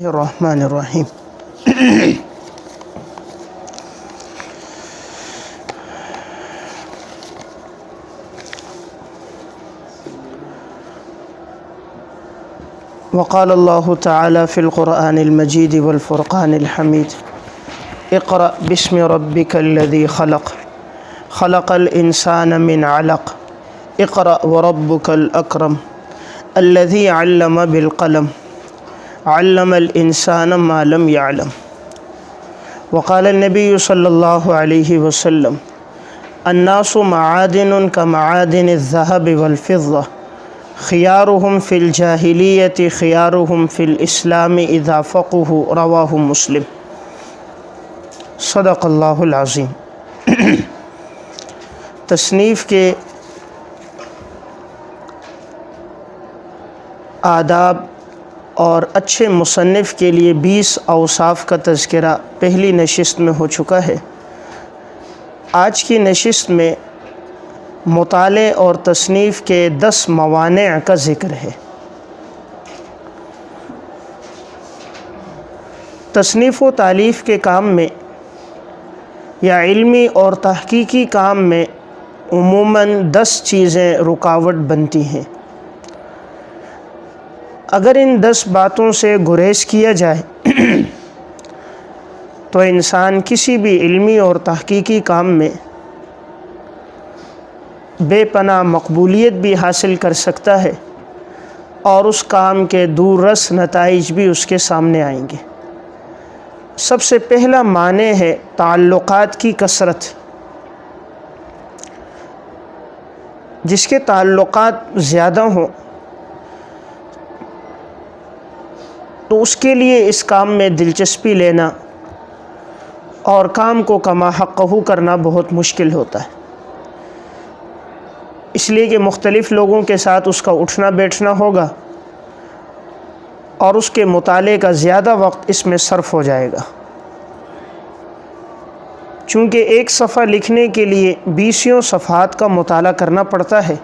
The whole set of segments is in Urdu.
الرحمن الرحیم وقال اللہ تعالی فی القرآن المجید والفرقان الحمید اقرأ بسم ربک الذی خلق خلق الانسان من علق اقرأ وربک الاکرم الذی علم بالقلم علم الانسان ما لم يعلم وقال النبی صلی اللہ علیہ وسلم الناس معادن كمعادن الذهب والفضة خيارهم في الجاهلية خيارهم في الإسلام إذا فقهوا رواه مسلم صدق اللہ العظیم۔ تصنیف کے آداب اور اچھے مصنف کے لیے 20 اوصاف کا تذکرہ پہلی نشست میں ہو چکا ہے۔ آج کی نشست میں مطالعے اور تصنیف کے 10 موانع کا ذکر ہے۔ تصنیف و تالیف کے کام میں یا علمی اور تحقیقی کام میں عموماً 10 چیزیں رکاوٹ بنتی ہیں۔ اگر ان 10 باتوں سے گریز کیا جائے تو انسان کسی بھی علمی اور تحقیقی کام میں بے پناہ مقبولیت بھی حاصل کر سکتا ہے اور اس کام کے دور رس نتائج بھی اس کے سامنے آئیں گے۔ سب سے پہلا معنی ہے تعلقات کی کثرت۔ جس کے تعلقات زیادہ ہوں تو اس کے لیے اس کام میں دلچسپی لینا اور کام کو کما حقہ کرنا بہت مشکل ہوتا ہے، اس لیے کہ مختلف لوگوں کے ساتھ اس کا اٹھنا بیٹھنا ہوگا اور اس کے مطالعے کا زیادہ وقت اس میں صرف ہو جائے گا۔ چونکہ ایک صفحہ لکھنے کے لیے 20 صفحات کا مطالعہ کرنا پڑتا ہے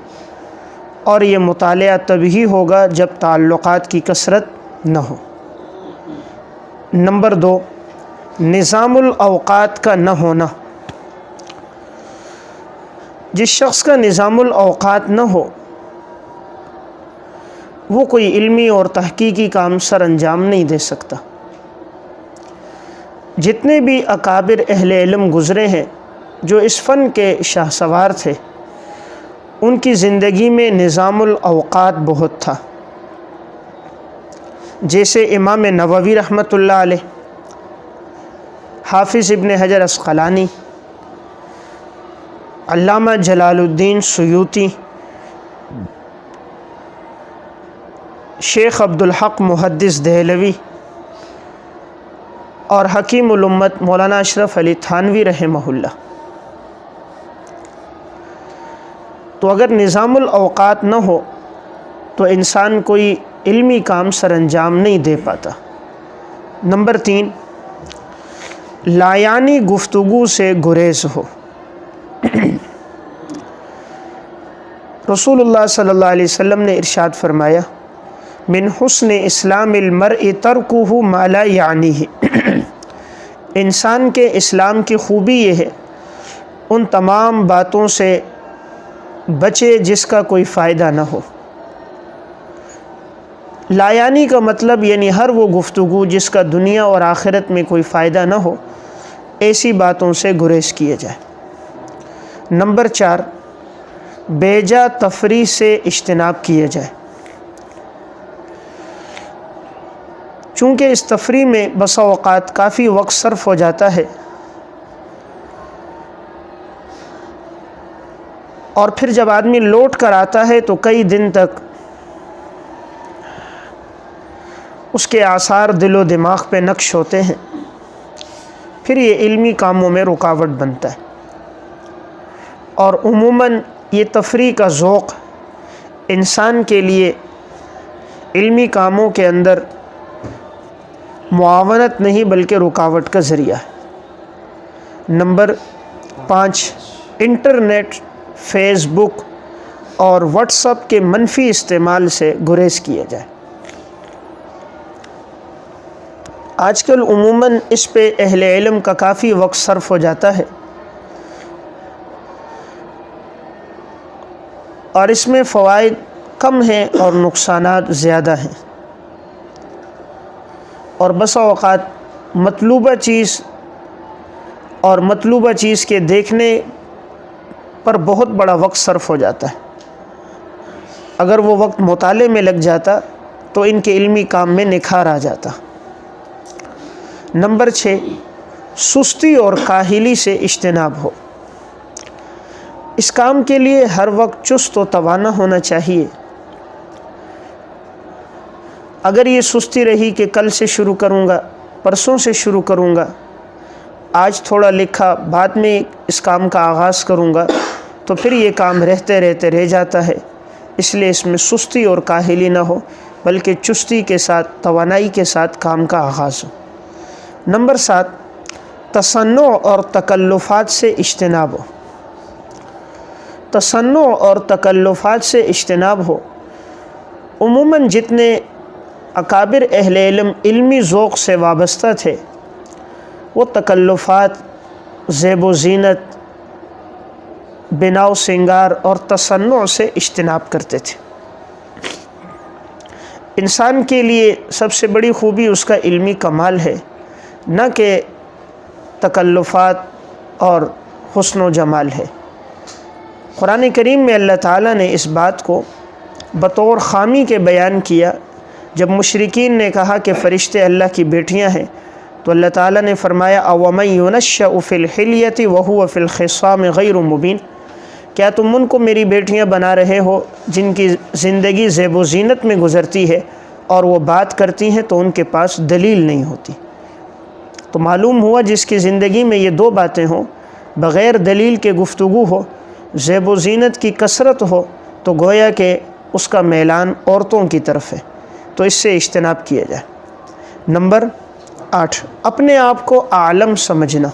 اور یہ مطالعہ تبھی ہوگا جب تعلقات کی کثرت نہ ہو۔ نمبر 2، نظام الاوقات کا نہ ہونا۔ جس شخص کا نظام الاوقات نہ ہو وہ کوئی علمی اور تحقیقی کام سر انجام نہیں دے سکتا۔ جتنے بھی اکابر اہل علم گزرے ہیں جو اس فن کے شاہسوار تھے، ان کی زندگی میں نظام الاوقات بہت تھا۔ جیسے امام نووی رحمۃ اللہ علیہ، حافظ ابن حجر عسقلانی، علامہ جلال الدین سیوطی، شیخ عبدالحق محدث دہلوی اور حکیم الامت مولانا اشرف علی تھانوی رحمہ اللہ۔ تو اگر نظام الاوقات نہ ہو تو انسان کوئی علمی کام سر انجام نہیں دے پاتا۔ نمبر 3، لایعنی گفتگو سے گریز ہو۔ رسول اللہ صلی اللہ علیہ وسلم نے ارشاد فرمایا، من حسن اسلام المرء ترکہ ما لا یعنیہ۔ انسان کے اسلام کی خوبی یہ ہے ان تمام باتوں سے بچے جس کا کوئی فائدہ نہ ہو۔ لایعنی کا مطلب یعنی ہر وہ گفتگو جس کا دنیا اور آخرت میں کوئی فائدہ نہ ہو، ایسی باتوں سے گریز کیا جائے۔ نمبر 4، بیجا تفریح سے اجتناب کیا جائے۔ چونکہ اس تفریح میں بسا اوقات کافی وقت صرف ہو جاتا ہے اور پھر جب آدمی لوٹ کر آتا ہے تو کئی دن تک اس کے آثار دل و دماغ پہ نقش ہوتے ہیں، پھر یہ علمی کاموں میں رکاوٹ بنتا ہے۔ اور عموماً یہ تفریح کا ذوق انسان کے لیے علمی کاموں کے اندر معاونت نہیں بلکہ رکاوٹ کا ذریعہ ہے۔ نمبر 5، انٹرنیٹ، فیس بک اور واٹس ایپ کے منفی استعمال سے گریز کیا جائے۔ آج کل عموماً اس پہ اہل علم کا کافی وقت صرف ہو جاتا ہے، اور اس میں فوائد کم ہیں اور نقصانات زیادہ ہیں، اور بسا اوقات مطلوبہ چیز کے دیکھنے پر بہت بڑا وقت صرف ہو جاتا ہے۔ اگر وہ وقت مطالعے میں لگ جاتا تو ان کے علمی کام میں نکھار آ جاتا۔ نمبر 6، سستی اور کاہلی سے اجتناب ہو۔ اس کام کے لیے ہر وقت چست و توانا ہونا چاہیے۔ اگر یہ سستی رہی کہ کل سے شروع کروں گا، پرسوں سے شروع کروں گا، آج تھوڑا لکھا بعد میں اس کام کا آغاز کروں گا، تو پھر یہ کام رہتے رہ جاتا ہے۔ اس لیے اس میں سستی اور کاہلی نہ ہو، بلکہ چستی کے ساتھ، توانائی کے ساتھ کام کا آغاز ہو۔ نمبر 7، تصنع اور تکلفات سے اجتناب ہو۔ تصنع اور تکلفات سے اجتناب ہو۔ عموماً جتنے اکابر اہل علم علمی ذوق سے وابستہ تھے، وہ تکلفات، زیب و زینت، بنا و سنگار اور تصنع سے اجتناب کرتے تھے۔ انسان کے لیے سب سے بڑی خوبی اس کا علمی کمال ہے، نہ کہ تکلفات اور حسن و جمال ہے۔ قرآن کریم میں اللہ تعالیٰ نے اس بات کو بطور خامی کے بیان کیا۔ جب مشرکین نے کہا کہ فرشتے اللہ کی بیٹیاں ہیں، تو اللہ تعالیٰ نے فرمایا أَوَمَن يُنَشَّأُ فِي الْحِلْيَةِ وَهُوَ فِي الْخِصَامِ غَيْرُ مُبِينٍ، کیا تم ان کو میری بیٹیاں بنا رہے ہو جن کی زندگی زیب و زینت میں گزرتی ہے اور وہ بات کرتی ہیں تو ان کے پاس دلیل نہیں ہوتی؟ تو معلوم ہوا جس کی زندگی میں یہ دو باتیں ہوں، بغیر دلیل کے گفتگو ہو، زیب و زینت کی کثرت ہو، تو گویا کہ اس کا میلان عورتوں کی طرف ہے، تو اس سے اجتناب کیا جائے۔ نمبر 8، اپنے آپ کو عالم سمجھنا۔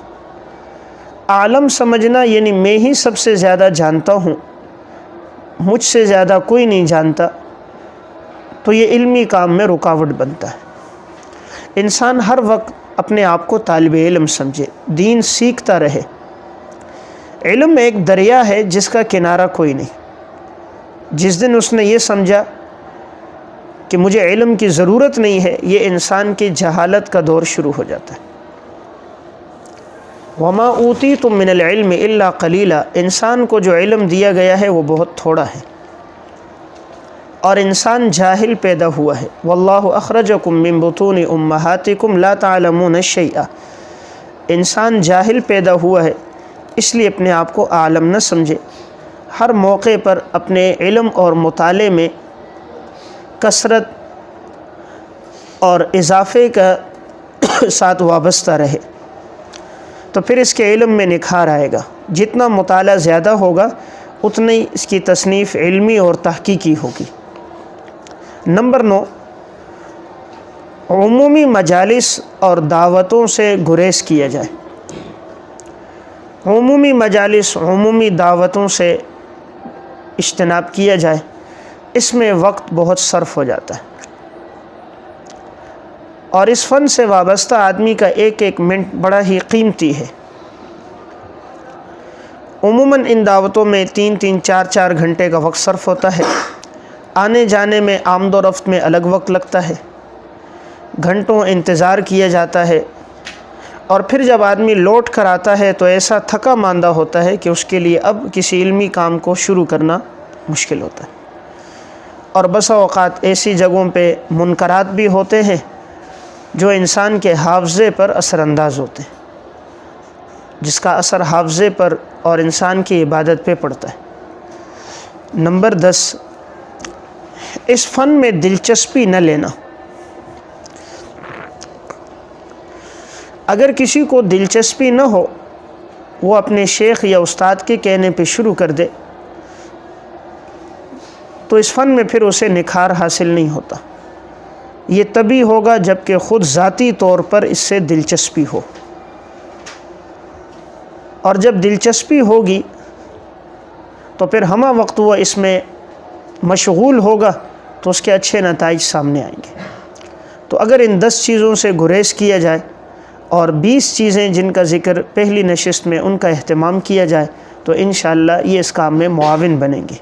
عالم سمجھنا یعنی میں ہی سب سے زیادہ جانتا ہوں، مجھ سے زیادہ کوئی نہیں جانتا، تو یہ علمی کام میں رکاوٹ بنتا ہے۔ انسان ہر وقت اپنے آپ کو طالب علم سمجھے، دین سیکھتا رہے۔ علم ایک دریا ہے جس کا کنارہ کوئی نہیں۔ جس دن اس نے یہ سمجھا کہ مجھے علم کی ضرورت نہیں ہے، یہ انسان کی جہالت کا دور شروع ہو جاتا ہے۔ وَمَا أُوتِيتُم مِّنَ الْعِلْمِ إِلَّا قَلِيلًا، انسان کو جو علم دیا گیا ہے وہ بہت تھوڑا ہے، اور انسان جاہل پیدا ہوا ہے۔ وَاللَّهُ أَخْرَجَكُم مِّن بُطُونِ أُمَّهَاتِكُمْ لَا تَعْلَمُونَ شَيْئًا، انسان جاہل پیدا ہوا ہے، اس لیے اپنے آپ کو عالم نہ سمجھے۔ ہر موقع پر اپنے علم اور مطالعے میں کثرت اور اضافے کا ساتھ وابستہ رہے، تو پھر اس کے علم میں نکھار آئے گا۔ جتنا مطالعہ زیادہ ہوگا اتنی اس کی تصنیف علمی اور تحقیقی ہوگی۔ نمبر 9، عمومی مجالس اور دعوتوں سے گریز کیا جائے۔ عمومی مجالس، عمومی دعوتوں سے اجتناب کیا جائے، اس میں وقت بہت صرف ہو جاتا ہے، اور اس فن سے وابستہ آدمی کا ایک ایک منٹ بڑا ہی قیمتی ہے۔ عموماً ان دعوتوں میں 3 4 گھنٹے کا وقت صرف ہوتا ہے۔ آنے جانے میں، آمد و رفت میں الگ وقت لگتا ہے، گھنٹوں انتظار کیا جاتا ہے، اور پھر جب آدمی لوٹ کر آتا ہے تو ایسا تھکا ماندہ ہوتا ہے کہ اس کے لیے اب کسی علمی کام کو شروع کرنا مشکل ہوتا ہے۔ اور بسا اوقات ایسی جگہوں پہ منکرات بھی ہوتے ہیں جو انسان کے حافظے پر اثر انداز ہوتے ہیں، جس کا اثر حافظے پر اور انسان کی عبادت پہ پڑتا ہے۔ نمبر 10، اس فن میں دلچسپی نہ لینا۔ اگر کسی کو دلچسپی نہ ہو، وہ اپنے شیخ یا استاد کے کہنے پہ شروع کر دے، تو اس فن میں پھر اسے نکھار حاصل نہیں ہوتا۔ یہ تبھی ہوگا جب کہ خود ذاتی طور پر اس سے دلچسپی ہو، اور جب دلچسپی ہوگی تو پھر ہمہ وقت وہ اس میں مشغول ہوگا تو اس کے اچھے نتائج سامنے آئیں گے۔ تو اگر ان 10 چیزوں سے گریز کیا جائے اور 20 چیزیں جن کا ذکر پہلی نشست میں ان کا اہتمام کیا جائے تو انشاءاللہ یہ اس کام میں معاون بنیں گے۔